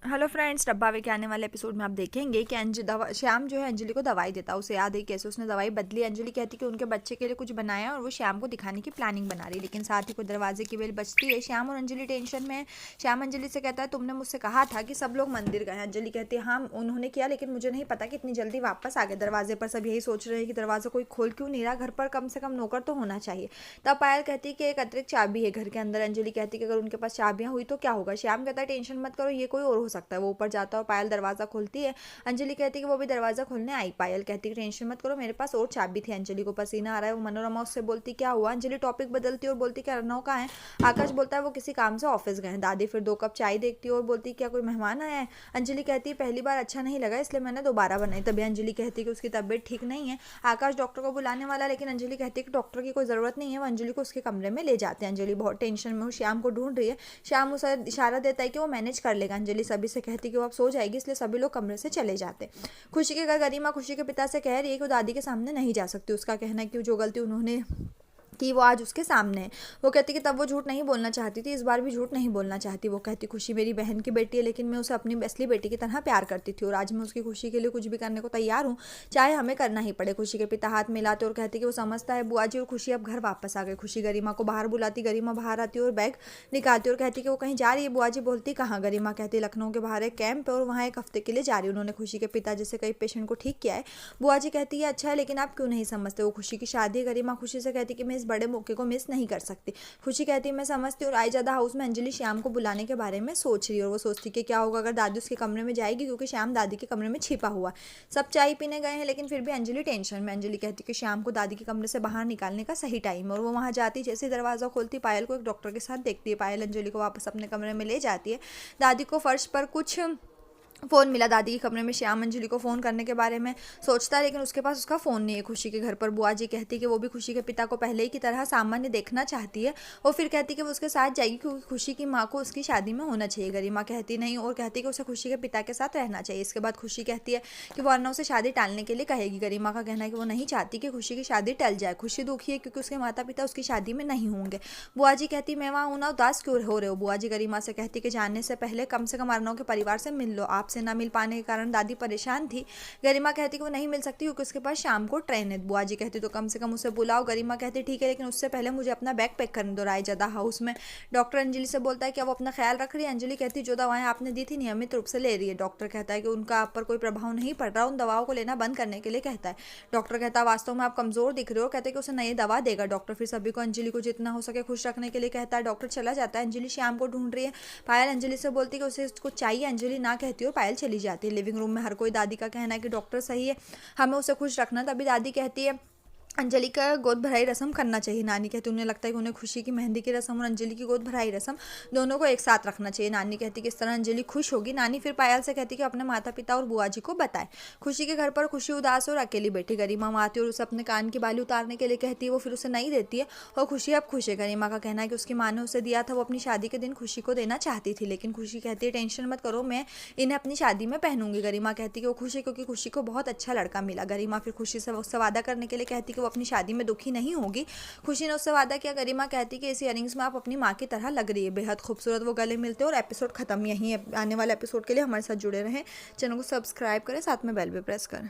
Hello friends, डब्बावे के आने वाले एपिसोड में आप देखेंगे कि श्याम जो है अंजलि को दवाई देता है। उसे याद है कैसे उसने दवाई बदली। अंजलि कहती कि उनके बच्चे के लिए कुछ बनाया और वो श्याम को दिखाने की प्लानिंग बना रही, लेकिन साथ ही कोई दरवाजे की बेल बजती है। श्याम और अंजलि टेंशन में है। श्याम अंजलि से कहता है, तुमने मुझसे कहा था कि सब लोग मंदिर गए। अंजलि कहती है, हाँ उन्होंने किया, लेकिन मुझे नहीं पता कि इतनी जल्दी वापस आ गए। दरवाजे पर सब यही सोच रहे हैं कि दरवाजा कोई खोल क्यों नहीं रहा, घर पर कम से कम नौकर तो होना चाहिए। तब पायल कहती है कि एक अतिरिक्त चाबी है घर के अंदर। अंजलि कहती है कि अगर उनके पास चाबियां हुई तो क्या होगा। श्याम कहता है, टेंशन मत करो, ये कोई और हो सकता है। वो ऊपर जाता है और पायल दरवाजा खोलती है। अंजलि कहती है कि वो भी दरवाजा खोलने आई। पायल कहती है, टेंशन मत करो, मेरे पास और चाबी थी। अंजलि को पसीना आ रहा है। वो मनोरमा उससे बोलती, क्या हुआ। अंजलि टॉपिक बदलती और बोलती कि अर्णव कहाँ है। आकाश बोलता है वो किसी काम से ऑफिस गए। दादी फिर 2 कप चाय देखती है और बोलती, क्या कोई मेहमान आया है। अंजलि कहती है, पहली बार अच्छा नहीं लगा इसलिए मैंने दोबारा बनाई। तभी अंजलि कहती है कि उसकी तबीयत ठीक नहीं है। आकाश डॉक्टर को बुलाने वाला, लेकिन अंजलि कहती है कि डॉक्टर की कोई जरूरत नहीं है। वो अंजलि को उसके कमरे में ले जाते हैं। अंजलि बहुत टेंशन में श्याम को ढूंढ रही है। श्याम उसे इशारा देता है कि वो मैनेज कर लेगा। अंजलि सभी से कहती है कि वो अब सो जाएगी, इसलिए सभी लोग कमरे से चले जाते। खुशी के घर गरिमा खुशी के पिता से कह रही है कि वो दादी के सामने नहीं जा सकती। उसका कहना है कि जो गलती उन्होंने कि वो आज उसके सामने है। वो कहती कि तब वो झूठ नहीं बोलना चाहती थी, इस बार भी झूठ नहीं बोलना चाहती। वो कहती, खुशी मेरी बहन की बेटी है, लेकिन मैं उसे अपनी असली बेटी की तरह प्यार करती थी और आज मैं उसकी खुशी के लिए कुछ भी करने को तैयार हूँ, चाहे हमें करना ही पड़े। खुशी के पिता हाथ मिलाते और कहती कि वो समझता है बुआ जी, और खुशी अब घर वापस आ गई। खुशी गरिमा को बाहर बुलाती, गरिमा बाहर आती और बैग निकालती और कहती कि वो कहीं जा रही है। बुआ जी बोलती, कहाँ। गरिमा कहती, लखनऊ के बाहर एक कैंप है और वहाँ 1 हफ्ते के लिए जा रही है। उन्होंने खुशी के पिता जैसे कई पेशेंट को ठीक किया है। बुआ जी कहती है, अच्छा है, लेकिन आप क्यों नहीं समझते, वो खुशी की शादी है। गरिमा खुशी से कहती कि मैं इस बड़े मौके को मिस नहीं कर सकती। खुशी कहती है, मैं समझती हूँ। और आईजादा हाउस में अंजलि श्याम को बुलाने के बारे में सोच रही है और वो सोचती कि क्या होगा अगर दादी उसके कमरे में जाएगी, क्योंकि श्याम दादी के कमरे में छिपा हुआ। सब चाय पीने गए हैं, लेकिन फिर भी अंजलि टेंशन में। अंजलि कहती कि श्याम को दादी के कमरे से बाहर निकालने का सही टाइम है और वो वहाँ जाती। जैसे दरवाजा खोलती, पायल को एक डॉक्टर के साथ देखती है। पायल अंजलि को वापस अपने कमरे में ले जाती है। दादी को फर्श पर कुछ फ़ोन मिला दादी के कमरे में। श्याम अंजलि को फ़ोन करने के बारे में सोचता है, लेकिन उसके पास उसका फ़ोन नहीं है। खुशी के घर पर बुआ जी कहती कि वो भी खुशी के पिता को पहले ही की तरह सामान्य देखना चाहती है। वो फिर कहती कि वो उसके साथ जाएगी क्योंकि खुशी की माँ को उसकी शादी में होना चाहिए। गरिमा कहती नहीं और कहती कि उसे खुशी के पिता के साथ रहना चाहिए। इसके बाद खुशी कहती है कि वो अर्णव से शादी टालने के लिए कहेगी। गरिमा का कहना है कि वो नहीं चाहती कि खुशी की शादी टल जाए। खुशी दुखी है क्योंकि उसके माता पिता उसकी शादी में नहीं होंगे। बुआ जी कहती, मैं वहाँ हूँ ना, उदास क्यों हो रहे हो। बुआ जी गरिमा से कहती कि जानने से पहले कम से कम अर्णव के परिवार से मिल लो। आपसे ना मिल पाने के कारण दादी परेशान थी। गरिमा कहती कि वो नहीं मिल सकती क्योंकि उसके पास शाम को ट्रेन है। बुआ जी कहती तो कम से कम उसे बुलाओ। गरिमा कहती ठीक है, लेकिन उससे पहले मुझे अपना बैग पैक करने दो। रायजादा हाउस में डॉक्टर अंजलि से बोलता है कि वो अपना ख्याल रख रही है। अंजलि कहती जो दवाएं आपने दी थी नियमित रूप से ले रही है। डॉक्टर कहता है कि उनका आप पर कोई प्रभाव नहीं पड़ रहा, उन दवाओं को लेना बंद करने के लिए कहता है। डॉक्टर कहता है वास्तव में आप कमजोर दिख रहे हो। कहते हैं कि उसे नई दवा देगा। डॉक्टर फिर सभी को अंजलि को जितना हो सके खुश रखने के लिए कहता है। डॉक्टर चला जाता है। अंजलि श्याम को ढूंढ रही है। पायल अंजलि से बोलती है कि उसे कुछ चाहिए। अंजलि ना कहती और पायल चली जाती है। लिविंग रूम में हर कोई, दादी का कहना है कि डॉक्टर सही है, हमें उसे खुश रखना। तभी दादी कहती है अंजलि का गोद भराई रस्म करना चाहिए। नानी कहती उन्हें लगता है कि उन्हें खुशी की मेहंदी की रस्म और अंजलि की गोद भराई रस्म दोनों को एक साथ रखना चाहिए। नानी कहती कि इस तरह अंजलि खुश होगी। नानी फिर पायल से कहती कि अपने माता पिता और बुआ जी को बताए। खुशी के घर पर खुशी उदास और अकेली बैठी। गरिमा आती और उसे अपने कान की बाली उतारने के लिए कहती है। वो फिर उसे नहीं देती है और खुशी अब खुश है। गरिमा का कहना है कि उसकी माँ ने उसे दिया था, वो अपनी शादी के दिन खुशी को देना चाहती थी, लेकिन खुशी कहती है टेंशन मत करो, मैं इन्हें अपनी शादी में पहनूंगी। गरिमा कहती कि वो खुश है क्योंकि खुशी को बहुत अच्छा लड़का मिला। गरिमा फिर खुशी से उससे वादा करने के लिए कहती कि वो अपनी शादी में दुखी नहीं होगी। खुशी ने उससे वादा किया। गरिमा कहती कि इस इयरिंग्स में आप अपनी माँ की तरह लग रही है, बेहद खूबसूरत। वो गले मिलते और एपिसोड खत्म। यहीं आने वाले एपिसोड के लिए हमारे साथ जुड़े रहें। चैनल को सब्सक्राइब करें, साथ में बेल भी प्रेस करें।